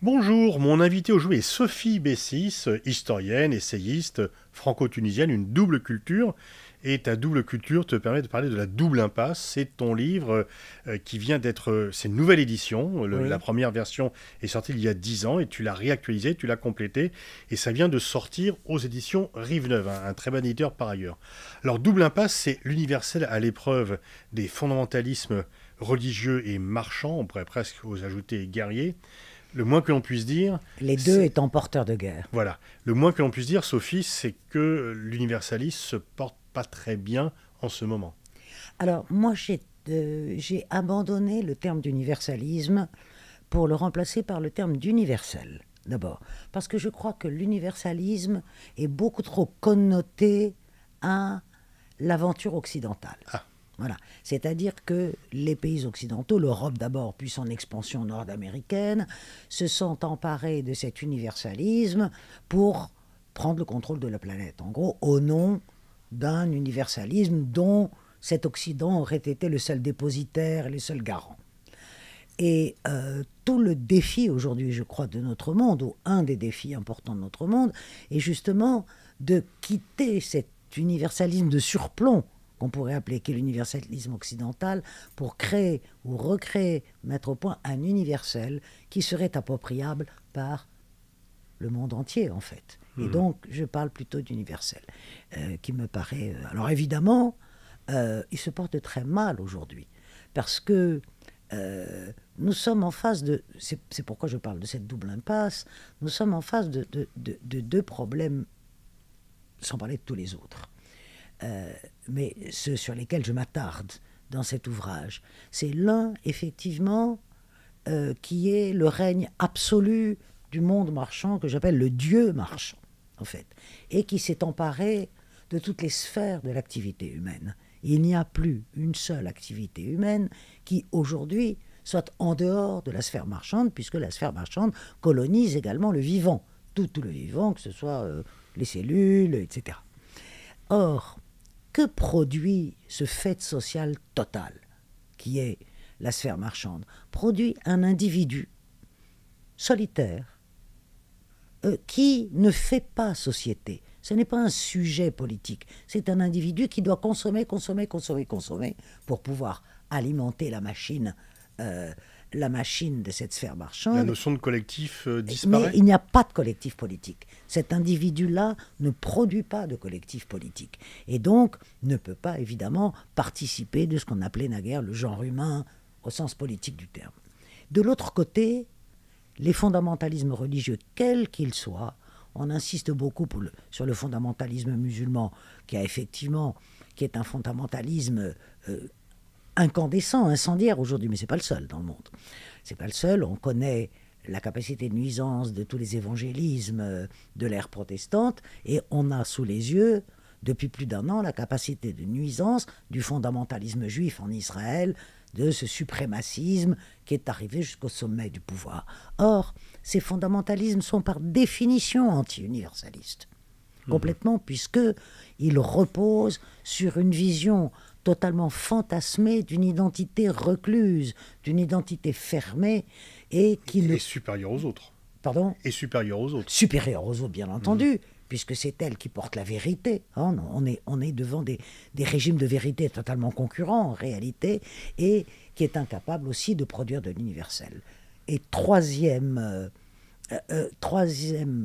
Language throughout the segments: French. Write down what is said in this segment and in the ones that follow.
Bonjour, mon invité aujourd'hui est Sophie Bessis, historienne, essayiste, franco-tunisienne, une double culture. Et ta double culture te permet de parler de la double impasse. C'est ton livre qui vient d'être... C'est une nouvelle édition. La Oui, première version est sortie il y a 10 ans et tu l'as réactualisée, tu l'as complétée. Et ça vient de sortir aux éditions Rive-Neuve, un très bon éditeur par ailleurs. Alors double impasse, c'est l'universel à l'épreuve des fondamentalismes religieux et marchands, on pourrait presque aux ajouter guerriers. Le moins que l'on puisse dire, les deux c'est étant porteurs de guerre. voilà. Le moins que l'on puisse dire, Sophie, c'est que l'universalisme se porte pas très bien en ce moment. Alors, moi, j'ai abandonné le terme d'universalisme pour le remplacer par le terme d'universel, d'abord. Parce que je crois que l'universalisme est beaucoup trop connoté à l'aventure occidentale. Ah, Voilà. C'est-à-dire que les pays occidentaux, l'Europe d'abord, puis son expansion nord-américaine, se sont emparés de cet universalisme pour prendre le contrôle de la planète. En gros, au nom d'un universalisme dont cet Occident aurait été le seul dépositaire et le seul garant. Et tout le défi aujourd'hui, je crois, de notre monde, ou un des défis importants de notre monde, est justement de quitter cet universalisme de surplomb qu'on pourrait appeler qui est l'universalisme occidental, pour créer ou recréer, mettre au point un universel qui serait appropriable par le monde entier, en fait. Et donc, je parle plutôt d'universel, qui me paraît... alors évidemment, il se porte très mal aujourd'hui, parce que nous sommes en face de... C'est pourquoi je parle de cette double impasse. Nous sommes en face de deux problèmes, sans parler de tous les autres. Mais ceux sur lesquels je m'attarde dans cet ouvrage. C'est l'un, effectivement, qui est le règne absolu du monde marchand, que j'appelle le Dieu marchand, en fait, et qui s'est emparé de toutes les sphères de l'activité humaine. Il n'y a plus une seule activité humaine qui, aujourd'hui, soit en dehors de la sphère marchande, puisque la sphère marchande colonise également le vivant, tout le vivant, que ce soit les cellules, etc. Or, que produit ce fait social total, qui est la sphère marchande? Produit un individu solitaire qui ne fait pas société. Ce n'est pas un sujet politique, c'est un individu qui doit consommer, consommer, consommer, consommer pour pouvoir alimenter la machine de cette sphère la marchande. notion de collectif Mais disparaît. il n'y a pas de collectif politique. Cet individu-là ne produit pas de collectif politique. Et donc ne peut pas, évidemment, participer de ce qu'on appelait naguère le genre humain au sens politique du terme. De l'autre côté, les fondamentalismes religieux, quels qu'ils soient, on insiste beaucoup sur le fondamentalisme musulman, qui est un fondamentalisme incandescent, incendiaire aujourd'hui, mais ce n'est pas le seul dans le monde. C'est pas le seul. On connaît la capacité de nuisance de tous les évangélismes de l'ère protestante, et on a sous les yeux, depuis plus d'un an, la capacité de nuisance du fondamentalisme juif en Israël, de ce suprémacisme qui est arrivé jusqu'au sommet du pouvoir. Or, ces fondamentalismes sont par définition anti-universalistes, complètement, puisqu'ils reposent sur une vision totalement fantasmée d'une identité recluse, d'une identité fermée, et qui ne... Et supérieur aux autres. Pardon? Et supérieur aux autres. Supérieure aux autres, bien entendu, puisque c'est elle qui porte la vérité. Hein. On est devant des régimes de vérité totalement concurrents, en réalité, et qui est incapable aussi de produire de l'universel. Et troisième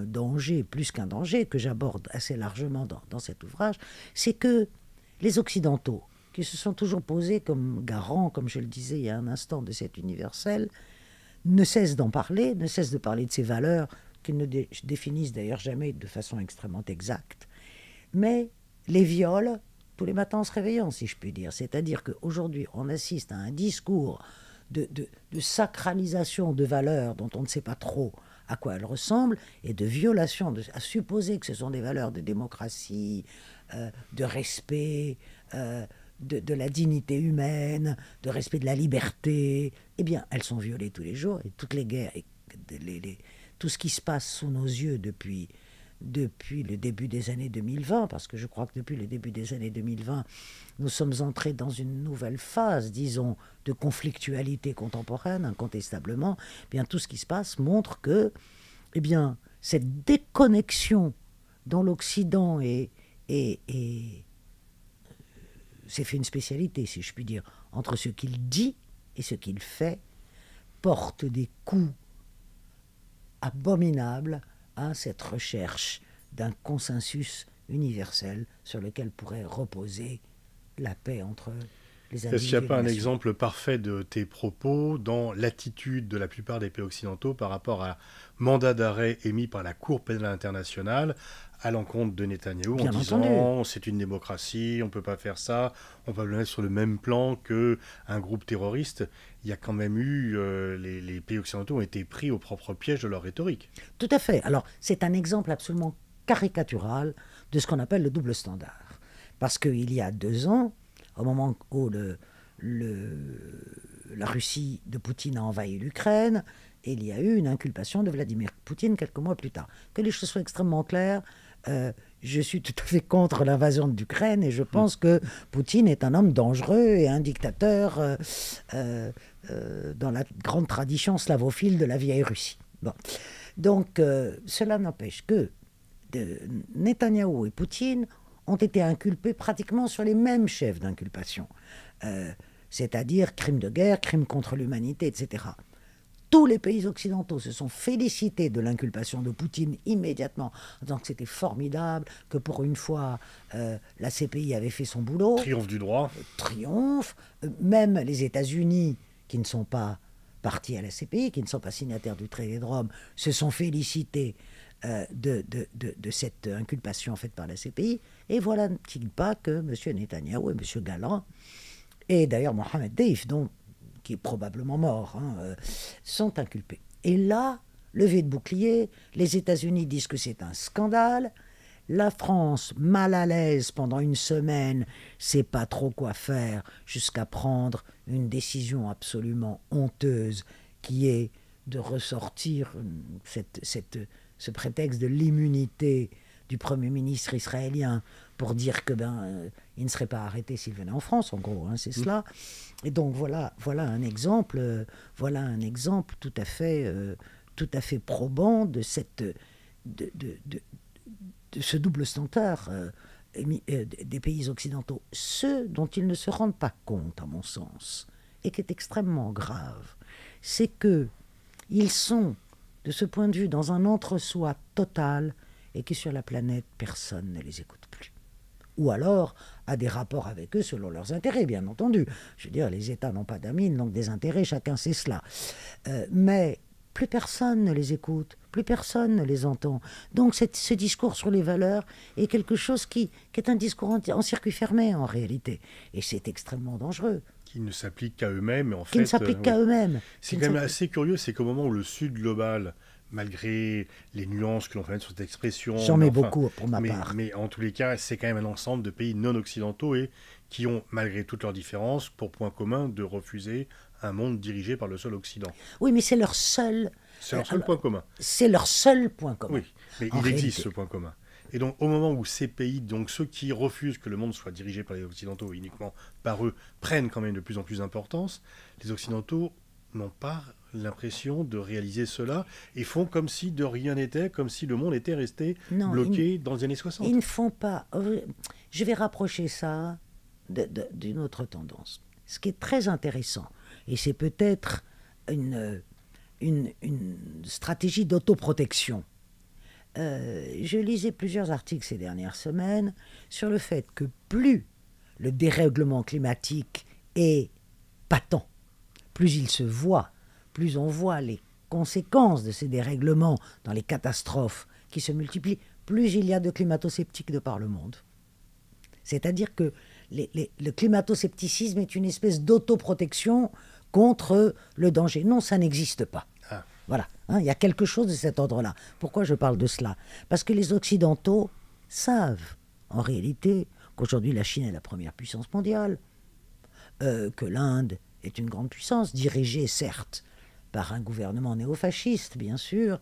danger, plus qu'un danger, que j'aborde assez largement dans cet ouvrage, c'est que les Occidentaux, qui se sont toujours posés comme garants, comme je le disais il y a un instant, de cet universel, ne cessent d'en parler, ne cessent de parler de ces valeurs qu'ils ne définissent d'ailleurs jamais de façon extrêmement exacte, mais les violent tous les matins en se réveillant, si je puis dire. C'est-à-dire qu'aujourd'hui, on assiste à un discours de sacralisation de valeurs dont on ne sait pas trop à quoi elles ressemblent, et de violation, à supposer que ce sont des valeurs de démocratie, de respect, de la dignité humaine, de respect de la liberté. Eh bien, elles sont violées tous les jours, et toutes les guerres, et tout ce qui se passe sous nos yeux depuis depuis le début des années 2020, parce que je crois que depuis le début des années 2020, nous sommes entrés dans une nouvelle phase, disons, de conflictualité contemporaine, incontestablement, eh bien tout ce qui se passe montre que, eh bien, cette déconnexion dont l'Occident s'est fait une spécialité, si je puis dire, entre ce qu'il dit et ce qu'il fait, porte des coups abominables à cette recherche d'un consensus universel sur lequel pourrait reposer la paix entre les individus. Est-ce qu'il n'y a pas un exemple parfait de tes propos dans l'attitude de la plupart des pays occidentaux par rapport à un mandat d'arrêt émis par la Cour pénale internationale à l'encontre de Netanyahou en disant c'est une démocratie, on ne peut pas faire ça, on peut le mettre sur le même plan qu'un groupe terroriste. Il y a quand même eu, les pays occidentaux ont été pris au propre piège de leur rhétorique. Tout à fait. Alors c'est un exemple absolument caricatural de ce qu'on appelle le double standard. Parce qu'il y a 2 ans, au moment où la Russie de Poutine a envahi l'Ukraine, il y a eu une inculpation de Vladimir Poutine quelques mois plus tard. Que les choses soient extrêmement claires, je suis tout à fait contre l'invasion de l'Ukraine et je pense que Poutine est un homme dangereux et un dictateur dans la grande tradition slavophile de la vieille Russie. Bon. Donc cela n'empêche que Netanyahou et Poutine ont été inculpés pratiquement sur les mêmes chefs d'inculpation, c'est-à-dire crimes de guerre, crimes contre l'humanité, etc. Tous les pays occidentaux se sont félicités de l'inculpation de Poutine immédiatement, en disant que c'était formidable, que pour une fois, la CPI avait fait son boulot. Triomphe du droit. Triomphe. Même les États-Unis, qui ne sont pas partis à la CPI, qui ne sont pas signataires du traité de Rome, se sont félicités de cette inculpation faite par la CPI. Et voilà, n'est-il pas que M. Netanyahou et M. Galland, et d'ailleurs Mohamed Deif, qui est probablement mort, sont inculpés. Et là, levée de bouclier, les États-Unis disent que c'est un scandale, la France, mal à l'aise pendant une semaine, sait pas trop quoi faire, jusqu'à prendre une décision absolument honteuse, qui est de ressortir ce prétexte de l'immunité du Premier ministre israélien pour dire que il ne serait pas arrêté s'il venait en France, en gros, c'est cela. Et donc voilà un exemple tout à fait probant de ce double standard des pays occidentaux. Ce dont ils ne se rendent pas compte, à mon sens, et qui est extrêmement grave, c'est que ils sont, de ce point de vue, dans un entre-soi total, et que sur la planète, personne ne les écoute plus. Ou alors a des rapports avec eux selon leurs intérêts, bien entendu. Je veux dire, les États n'ont pas d'amis, donc des intérêts, chacun sait cela. Mais plus personne ne les écoute, plus personne ne les entend. Donc ce discours sur les valeurs est quelque chose qui est un discours en circuit fermé, en réalité. Et c'est extrêmement dangereux. Qui ne s'applique qu'à eux-mêmes. Qui ne s'applique qu'à eux-mêmes. C'est quand même assez curieux, c'est qu'au moment où le Sud global, malgré les nuances que l'on fait mettre sur cette expression... J'en mets beaucoup pour ma part. Mais en tous les cas, c'est quand même un ensemble de pays non occidentaux et qui ont, malgré toutes leurs différences, pour point commun de refuser un monde dirigé par le seul Occident. Oui, mais c'est leur seul... C'est leur seul point commun. C'est leur seul point commun. Oui, mais il existe ce point commun. Et donc, au moment où ces pays, donc ceux qui refusent que le monde soit dirigé par les Occidentaux et uniquement par eux, prennent quand même de plus en plus d'importance, les Occidentaux n'ont pas l'impression de réaliser cela et font comme si de rien n'était, comme si le monde était resté bloqué dans les années 60. Ils ne font pas... Je vais rapprocher ça d'une autre tendance. Ce qui est très intéressant, et c'est peut-être une stratégie d'autoprotection. Je lisais plusieurs articles ces dernières semaines sur le fait que plus le dérèglement climatique est patent, plus il se voit, plus on voit les conséquences de ces dérèglements dans les catastrophes qui se multiplient, plus il y a de climato-sceptiques de par le monde. C'est-à-dire que le climato-scepticisme est une espèce d'autoprotection contre le danger. Non, ça n'existe pas. Ah. Voilà, il y a quelque chose de cet ordre-là. Pourquoi je parle de cela? Parce que les Occidentaux savent, en réalité, qu'aujourd'hui la Chine est la première puissance mondiale, que l'Inde est une grande puissance, dirigée certes par un gouvernement néofasciste, bien sûr,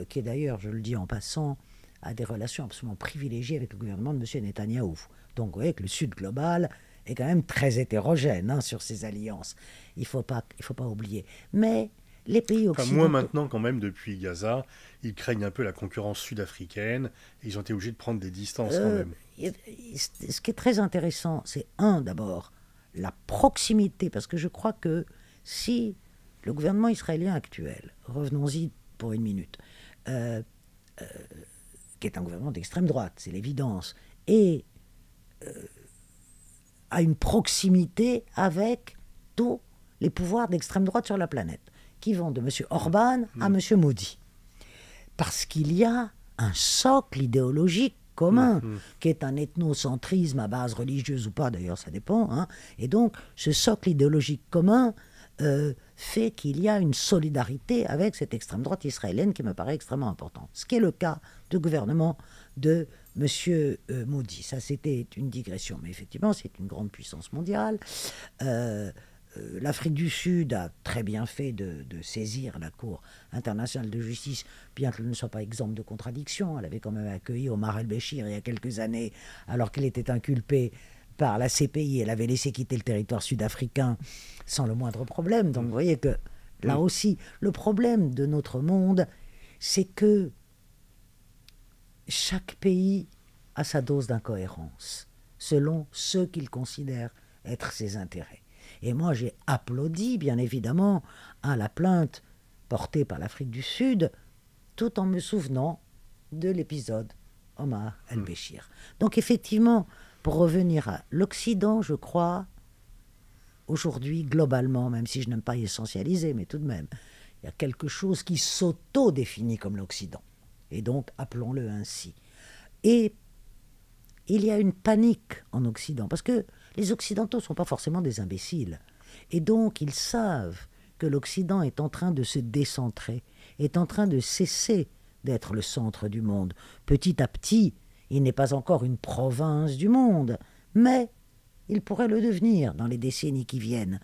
qui est d'ailleurs, je le dis en passant, a des relations absolument privilégiées avec le gouvernement de M. Netanyahou. Donc vous voyez que le Sud global est quand même très hétérogène sur ces alliances. Il ne faut pas oublier. Mais les pays occidentaux... Moins maintenant quand même, depuis Gaza, ils craignent un peu la concurrence sud-africaine, et ils ont été obligés de prendre des distances quand même. Ce qui est très intéressant, c'est d'abord, la proximité, parce que je crois que si le gouvernement israélien actuel, revenons-y pour une minute, qui est un gouvernement d'extrême droite, c'est l'évidence, et a une proximité avec tous les pouvoirs d'extrême droite sur la planète, qui vont de M. Orban à M. Modi. Parce qu'il y a un socle idéologique commun, qui est un ethnocentrisme à base religieuse ou pas, d'ailleurs ça dépend, et donc ce socle idéologique commun fait qu'il y a une solidarité avec cette extrême droite israélienne qui me paraît extrêmement importante. Ce qui est le cas du gouvernement de M. Modi. Ça, c'était une digression, mais effectivement, c'est une grande puissance mondiale. L'Afrique du Sud a très bien fait de saisir la Cour internationale de justice, bien qu'elle ne soit pas exempte de contradictions. Elle avait quand même accueilli Omar el-Béchir il y a quelques années, alors qu'il était inculpé par la CPI. Elle avait laissé quitter le territoire sud-africain sans le moindre problème. Donc vous voyez que là aussi, le problème de notre monde, c'est que chaque pays a sa dose d'incohérence, selon ce qu'il considère être ses intérêts. Et moi, j'ai applaudi, bien évidemment, à la plainte portée par l'Afrique du Sud, tout en me souvenant de l'épisode Omar el-Béchir. Donc, effectivement, pour revenir à l'Occident, je crois, aujourd'hui, globalement, même si je n'aime pas y essentialiser, mais tout de même, il y a quelque chose qui s'auto-définit comme l'Occident. Et donc, appelons-le ainsi. Et il y a une panique en Occident, parce que les Occidentaux ne sont pas forcément des imbéciles. Et donc, ils savent que l'Occident est en train de se décentrer, est en train de cesser d'être le centre du monde. Petit à petit, il n'est pas encore une province du mais il pourrait le devenir dans les décennies qui viennent.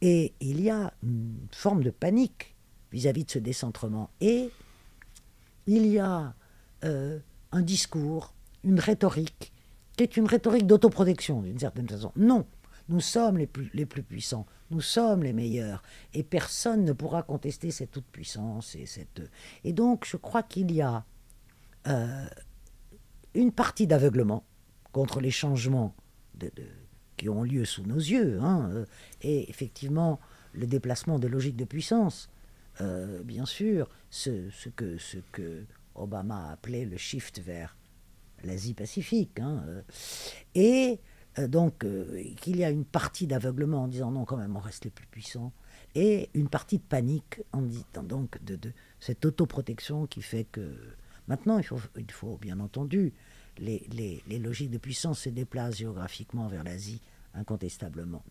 Et il y a une forme de panique vis-à-vis de ce décentrement. Et il y a un discours, une rhétorique, qui est une rhétorique d'autoprotection, d'une certaine façon. Non, nous sommes les plus puissants, nous sommes les meilleurs, et personne ne pourra contester cette toute-puissance. Et donc, je crois qu'il y a une partie d'aveuglement contre les changements qui ont lieu sous nos yeux, et effectivement, le déplacement de logiques de puissance. Bien sûr, ce que Obama a appelé le shift vers l'Asie-Pacifique. Et donc, qu'il y a une partie d'aveuglement en disant non, quand même, on reste les plus puissants, et une partie de panique en disant donc de cette autoprotection qui fait que maintenant, il faut bien entendu, les logiques de puissance se déplacent géographiquement vers l'Asie, incontestablement,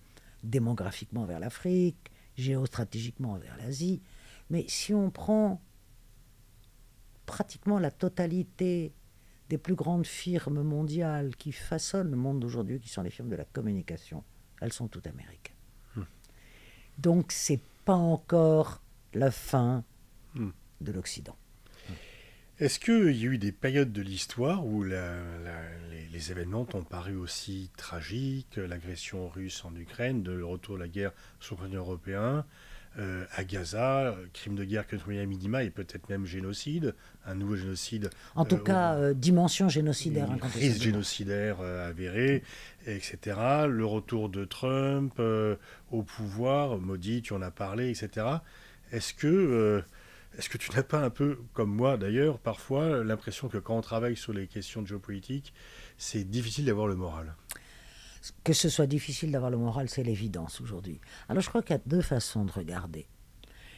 démographiquement vers l'Afrique, géostratégiquement vers l'Asie. Mais si on prend pratiquement la totalité des plus grandes firmes mondiales qui façonnent le monde d'aujourd'hui, qui sont les firmes de la communication, elles sont toutes américaines. Donc, ce n'est pas encore la fin de l'Occident. Est-ce qu'il y a eu des périodes de l'histoire où les événements t'ont paru aussi tragiques, l'agression russe en Ukraine, le retour de la guerre sur le continent européen, à Gaza, crime de guerre contre les minima et peut-être même génocide, un nouveau génocide. En tout cas, dimension génocidaire. Une crise génocidaire avérée, etc. Le retour de Trump au pouvoir, Modi, tu en as parlé, etc. Est-ce que tu n'as pas un peu, comme moi d'ailleurs, parfois l'impression que quand on travaille sur les questions de géopolitique, c'est difficile d'avoir le moral ? Que ce soit difficile d'avoir le moral, c'est l'évidence aujourd'hui. Alors je crois qu'il y a deux façons de regarder.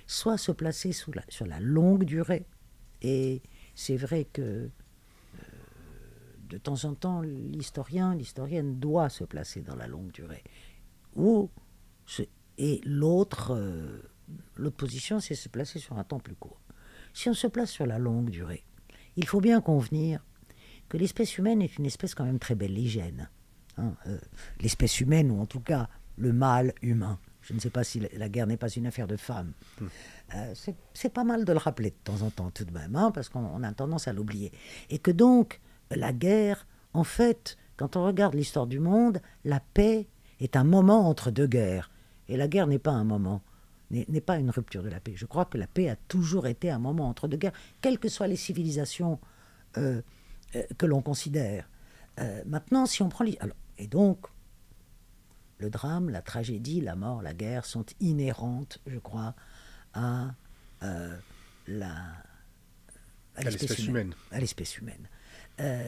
Soit se placer sur la longue durée, et c'est vrai que de temps en temps, l'historienne doit se placer dans la longue durée. Et l'autre position, c'est se placer sur un temps plus court. Si on se place sur la longue durée, il faut bien convenir que l'espèce humaine est une espèce quand même très belligène. L'espèce humaine, ou en tout cas le mâle humain, Je ne sais pas si la guerre n'est pas une affaire de femmes. C'est pas mal de le rappeler de temps en temps tout de même, hein, parce qu'on a tendance à l'oublier. Et que donc, la guerre, en fait, quand on regarde l'histoire du monde, la paix est un moment entre deux guerres. Et la guerre n'est pas un moment, n'est pas une rupture de la paix. Je crois que la paix a toujours été un moment entre deux guerres, quelles que soient les civilisations que l'on considère. Maintenant, si on prend... Alors, et donc, le drame, la tragédie, la mort, la guerre sont inhérentes, je crois, à l'espèce humaine. À l'espèce humaine.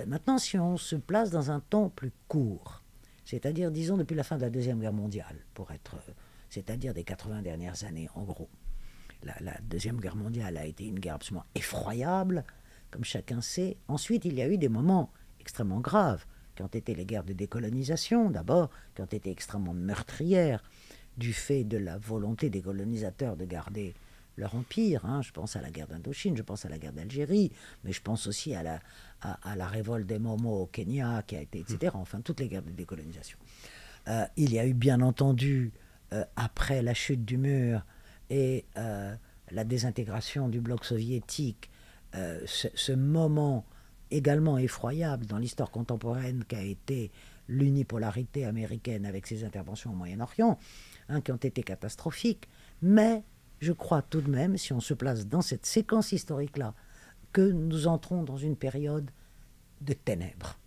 Maintenant, si on se place dans un temps plus court, c'est-à-dire, disons, depuis la fin de la Deuxième Guerre mondiale, c'est-à-dire des 80 dernières années, en gros. La Deuxième Guerre mondiale a été une guerre absolument effroyable, comme chacun sait. Ensuite, il y a eu des moments extrêmement graves, qui ont été les guerres de décolonisation, d'abord, qui ont été extrêmement meurtrières, du fait de la volonté des colonisateurs de garder leur empire. Hein. Je pense à la guerre d'Indochine, je pense à la guerre d'Algérie, mais je pense aussi à la révolte des Momo au Kenya, qui a été, etc. Enfin, toutes les guerres de décolonisation. Il y a eu, bien entendu, après la chute du mur et la désintégration du bloc soviétique, ce moment également effroyable dans l'histoire contemporaine qu'a été l'unipolarité américaine avec ses interventions au Moyen-Orient, hein, qui ont été catastrophiques. Mais je crois tout de même, si on se place dans cette séquence historique-là, que nous entrons dans une période de ténèbres.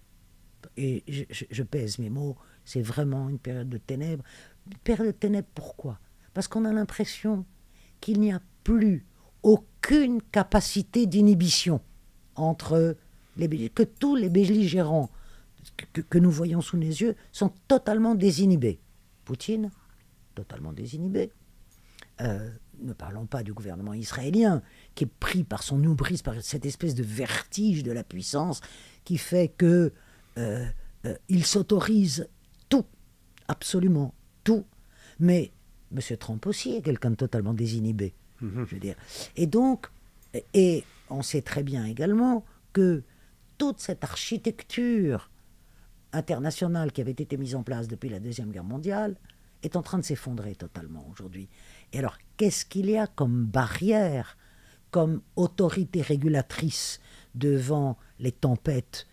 Et je pèse mes mots, c'est vraiment une période de ténèbres. Une période de ténèbres, pourquoi? Parce qu'on a l'impression qu'il n'y a plus aucune capacité d'inhibition entre que tous les belligérants que nous voyons sous nos yeux sont totalement désinhibés. Poutine, totalement désinhibé. Ne parlons pas du gouvernement israélien, qui est pris par son hubris, par cette espèce de vertige de la puissance, qui fait que il s'autorise tout, absolument tout. Mais M. Trump aussi est quelqu'un de totalement désinhibé, je veux dire. Et donc, et on sait très bien également que toute cette architecture internationale qui avait été mise en place depuis la Deuxième Guerre mondiale est en train de s'effondrer totalement aujourd'hui. Et alors, qu'est-ce qu'il y a comme barrière, comme autorité régulatrice devant les tempêtes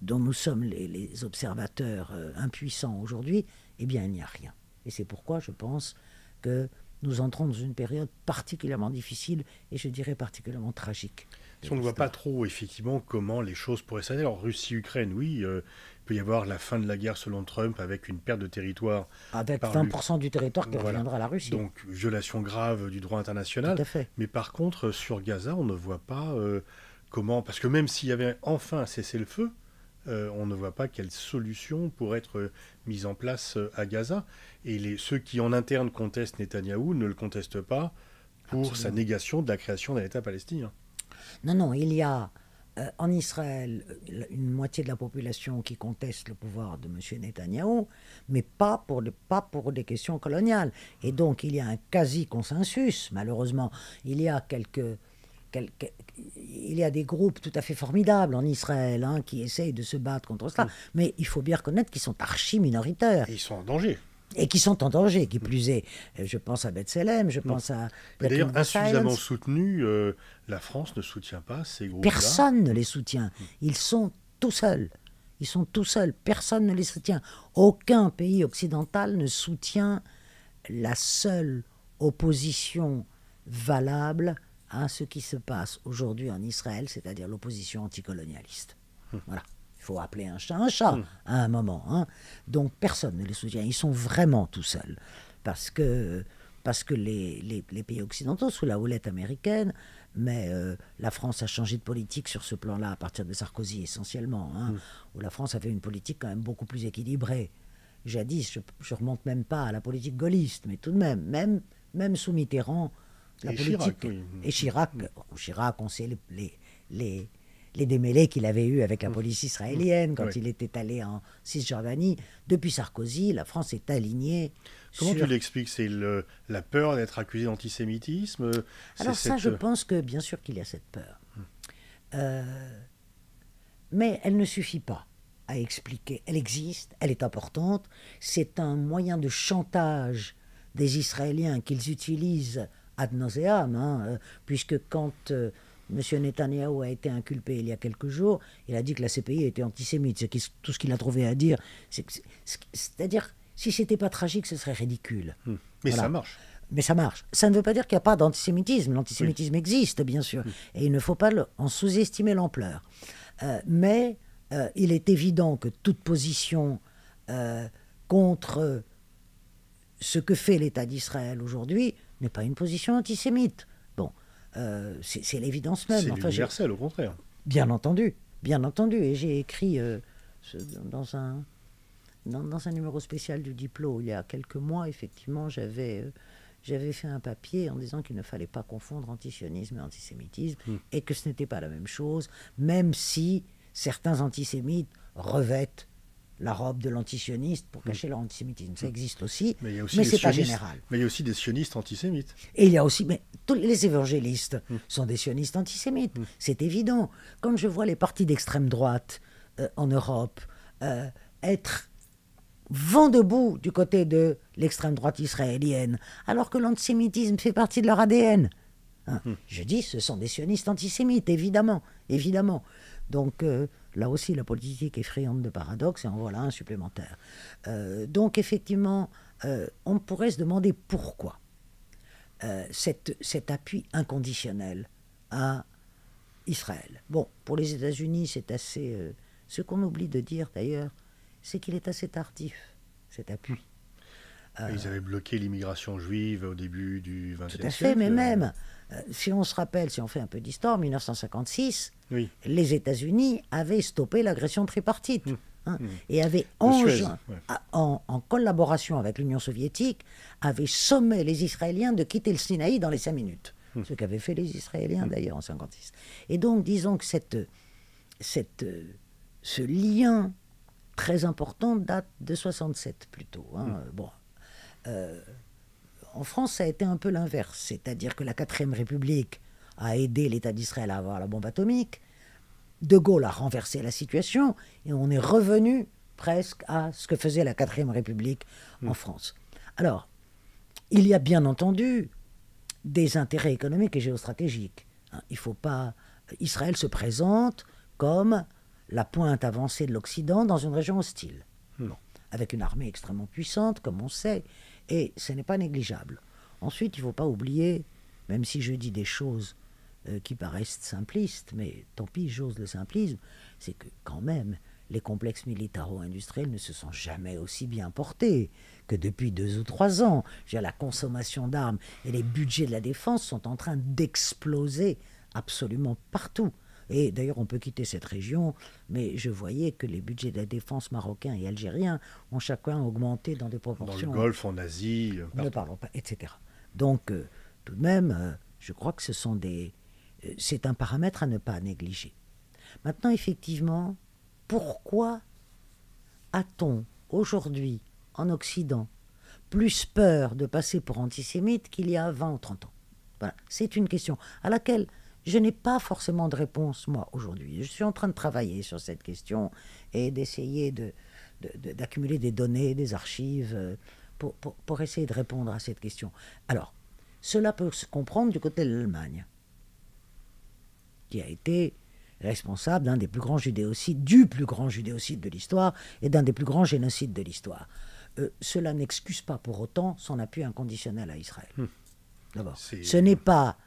dont nous sommes les observateurs impuissants aujourd'hui? Eh bien, il n'y a rien. Et c'est pourquoi je pense que nous entrons dans une période particulièrement difficile et je dirais particulièrement tragique. Si on ne voit pas trop, effectivement, comment les choses pourraient s'arrêter. Alors, Russie-Ukraine, oui, il peut y avoir la fin de la guerre selon Trump avec une perte de territoire. Avec 20% du territoire qui reviendra à la Russie. Donc, violation grave du droit international. Tout à fait. Mais par contre, sur Gaza, on ne voit pas comment... Parce que même s'il y avait enfin un cessez-le-feu, on ne voit pas quelle solution pourrait être mise en place à Gaza. Et ceux qui, en interne, contestent Netanyahou ne le contestent pas pour sa négation de la création d'un État palestinien. Non, il y a en Israël une moitié de la population qui conteste le pouvoir de M. Netanyahou, mais pas pour des questions coloniales. Et donc il y a un quasi-consensus, malheureusement. Il y a des groupes tout à fait formidables en Israël hein, qui essayent de se battre contre cela, mais il faut bien reconnaître qu'ils sont archi-minoritaires. Et ils sont en danger. Et qui sont en danger, qui plus est. Je pense à B'Tselem, je pense à... D'ailleurs, insuffisamment soutenus, la France ne soutient pas ces groupes-là. Personne ne les soutient. Ils sont tout seuls. Ils sont tout seuls. Personne ne les soutient. Aucun pays occidental ne soutient la seule opposition valable à ce qui se passe aujourd'hui en Israël, c'est-à-dire l'opposition anticolonialiste. Voilà. Il faut appeler un chat à un moment. Hein. Donc personne ne les soutient. Ils sont vraiment tout seuls. Parce que les pays occidentaux, sous la houlette américaine, mais la France a changé de politique sur ce plan-là à partir de Sarkozy essentiellement, hein, où la France avait une politique quand même beaucoup plus équilibrée. Jadis, je ne remonte même pas à la politique gaulliste, mais tout de même sous Mitterrand, la politique... Chirac, oui. Et Chirac, on sait les démêlés qu'il avait eus avec la police israélienne quand il était allé en Cisjordanie. Depuis Sarkozy, la France est alignée. Comment tu l'expliques? C'est la peur d'être accusé d'antisémitisme? Alors ça, je pense que bien sûr qu'il y a cette peur. Mais elle ne suffit pas à expliquer. Elle existe, elle est importante. C'est un moyen de chantage des Israéliens qu'ils utilisent ad nauseam, puisque quand M. Netanyahou a été inculpé il y a quelques jours, il a dit que la CPI était antisémite. C'est tout ce qu'il a trouvé à dire. C'est-à-dire, si ce n'était pas tragique, ce serait ridicule. Mais ça marche. Mais ça marche. Ça ne veut pas dire qu'il n'y a pas d'antisémitisme. L'antisémitisme existe, bien sûr. Et il ne faut pas en sous-estimer l'ampleur. Mais il est évident que toute position contre ce que fait l'État d'Israël aujourd'hui n'est pas une position antisémite. Bon, c'est l'évidence même. C'est universel, au contraire. Bien entendu, bien entendu. Et j'ai écrit dans un numéro spécial du Diplo, il y a quelques mois, effectivement, j'avais fait un papier en disant qu'il ne fallait pas confondre antisionisme et antisémitisme, et que ce n'était pas la même chose, même si certains antisémites revêtent la robe de l'antisioniste pour cacher leur antisémitisme. Ça existe aussi, mais ce n'est pas général. Mais il y a aussi des sionistes antisémites. Et il y a aussi... Mais tous les évangélistes sont des sionistes antisémites. C'est évident. Quand je vois les partis d'extrême droite en Europe être vent debout du côté de l'extrême droite israélienne, alors que l'antisémitisme fait partie de leur ADN. Je dis, ce sont des sionistes antisémites, évidemment, évidemment. Donc, là aussi, la politique est friande de paradoxes, et en voilà un supplémentaire. Donc, effectivement, on pourrait se demander pourquoi cet appui inconditionnel à Israël. Bon, pour les États-Unis, c'est assez... ce qu'on oublie de dire, d'ailleurs, c'est qu'il est assez tardif, cet appui. Ils avaient bloqué l'immigration juive au début du XXe siècle. Tout à fait, mais même, si on se rappelle, si on fait un peu d'histoire, en 1956, les États-Unis avaient stoppé l'agression tripartite. Et avaient, en collaboration avec l'Union soviétique, avaient sommé les Israéliens de quitter le Sinaï dans les 5 minutes. Ce qu'avaient fait les Israéliens, d'ailleurs, en 1956. Et donc, disons que ce lien très important date de 67 plutôt. Bon, en France, ça a été un peu l'inverse, c'est-à-dire que la 4e République a aidé l'État d'Israël à avoir la bombe atomique. De Gaulle a renversé la situation et on est revenu presque à ce que faisait la 4e République en France. Alors, il y a bien entendu des intérêts économiques et géostratégiques. Il faut pas... Israël se présente comme la pointe avancée de l'Occident dans une région hostile, avec une armée extrêmement puissante, comme on sait, et ce n'est pas négligeable. Ensuite, il ne faut pas oublier, même si je dis des choses qui paraissent simplistes, mais tant pis, j'ose le simplisme, c'est que quand même, les complexes militaro-industriels ne se sont jamais aussi bien portés que depuis 2 ou 3 ans. La consommation d'armes et les budgets de la défense sont en train d'exploser absolument partout. Et d'ailleurs, on peut quitter cette région, mais je voyais que les budgets de la défense marocains et algériens ont chacun augmenté dans des proportions... Dans le Golfe, en Asie... Ne parlons pas, etc. Donc, tout de même, je crois que c'est un paramètre à ne pas négliger. Maintenant, effectivement, pourquoi a-t-on aujourd'hui, en Occident, plus peur de passer pour antisémite qu'il y a 20 ou 30 ans? Voilà, c'est une question à laquelle... je n'ai pas forcément de réponse, moi, aujourd'hui. Je suis en train de travailler sur cette question et d'essayer d'accumuler des données, des archives, pour essayer de répondre à cette question. Alors, cela peut se comprendre du côté de l'Allemagne, qui a été responsable d'un des plus grands judéocides, du plus grand judéocide de l'histoire et d'un des plus grands génocides de l'histoire. Cela n'excuse pas pour autant son appui inconditionnel à Israël. D'abord, ce n'est pas...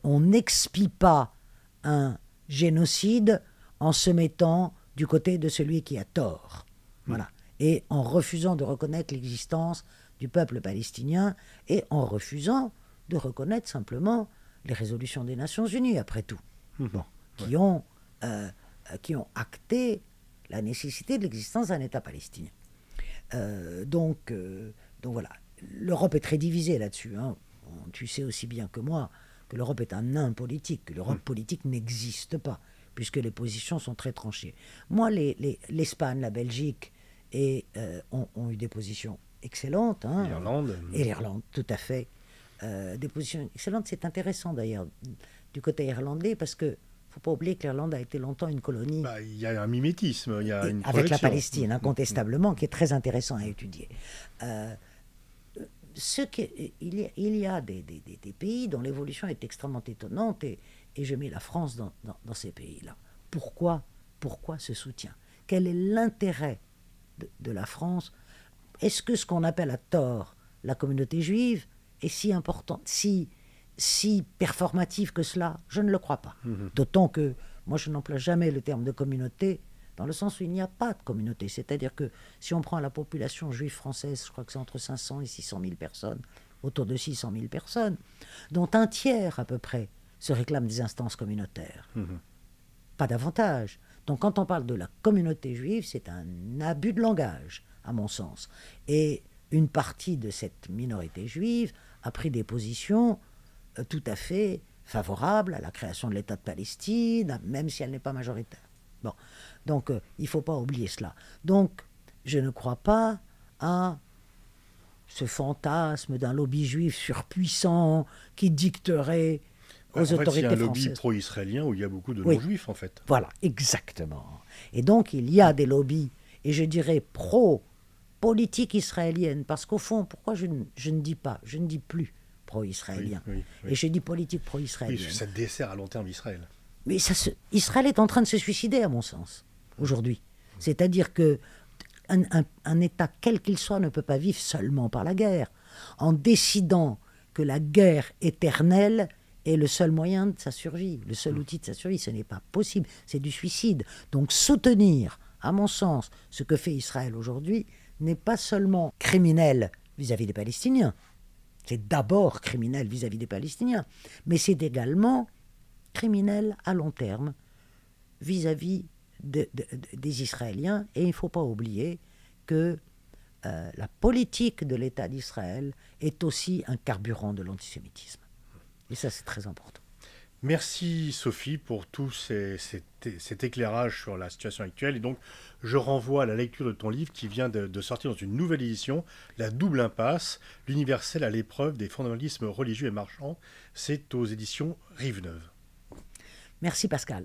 on n'expie pas un génocide en se mettant du côté de celui qui a tort. Voilà. Et en refusant de reconnaître l'existence du peuple palestinien et en refusant de reconnaître simplement les résolutions des Nations Unies, après tout, qui ont acté la nécessité de l'existence d'un État palestinien. Donc voilà. L'Europe est très divisée là-dessus. Tu sais aussi bien que moi que l'Europe est un nain politique, que l'Europe politique n'existe pas, puisque les positions sont très tranchées. Moi, l'Espagne, la Belgique ont eu des positions excellentes. L'Irlande. Et l'Irlande, tout à fait. Des positions excellentes. C'est intéressant, d'ailleurs, du côté irlandais, parce que ne faut pas oublier que l'Irlande a été longtemps une colonie. Il y a un mimétisme, il y a une avec la Palestine, incontestablement, qui est très intéressant à étudier. il y a des pays dont l'évolution est extrêmement étonnante et je mets la France dans ces pays-là. Pourquoi ce soutien? Quel est l'intérêt de la France? Est-ce que ce qu'on appelle à tort la communauté juive est si importante, si performative que cela? Je ne le crois pas. D'autant que moi je n'emploie jamais le terme de communauté dans le sens où il n'y a pas de communauté. C'est-à-dire que si on prend la population juive française, je crois que c'est entre 500 et 600 000 personnes, autour de 600 000 personnes, dont un tiers à peu près se réclament des instances communautaires. Pas davantage. Donc quand on parle de la communauté juive, c'est un abus de langage, à mon sens. Et une partie de cette minorité juive a pris des positions tout à fait favorables à la création de l'État de Palestine, même si elle n'est pas majoritaire. Bon. Donc il ne faut pas oublier cela. Donc je ne crois pas à ce fantasme d'un lobby juif surpuissant qui dicterait aux autorités françaises. Il y a un lobby pro-israélien où il y a beaucoup de non-juifs, en fait. Voilà, exactement. Et donc, il y a des lobbies, et je dirais pro-politique israélienne, parce qu'au fond, pourquoi je ne dis plus pro-israélien, et je dis politique pro-israélienne. Oui, ça dessert à long terme Israël. Mais Israël est en train de se suicider, à mon sens, aujourd'hui. C'est-à-dire que un État, quel qu'il soit, ne peut pas vivre seulement par la guerre, en décidant que la guerre éternelle est le seul moyen de sa survie, le seul outil de sa survie. Ce n'est pas possible, c'est du suicide. Donc soutenir, à mon sens, ce que fait Israël aujourd'hui n'est pas seulement criminel vis-à-vis des Palestiniens, c'est d'abord criminel vis-à-vis des Palestiniens, mais c'est également criminel à long terme vis-à-vis des Israéliens. Et il ne faut pas oublier que la politique de l'État d'Israël est aussi un carburant de l'antisémitisme. Et ça, c'est très important. Merci Sophie pour tout cet éclairage sur la situation actuelle. Et donc, je renvoie à la lecture de ton livre qui vient de sortir dans une nouvelle édition, La double impasse, l'universel à l'épreuve des fondamentalismes religieux et marchands. C'est aux éditions Rive-Neuve. Merci Pascal.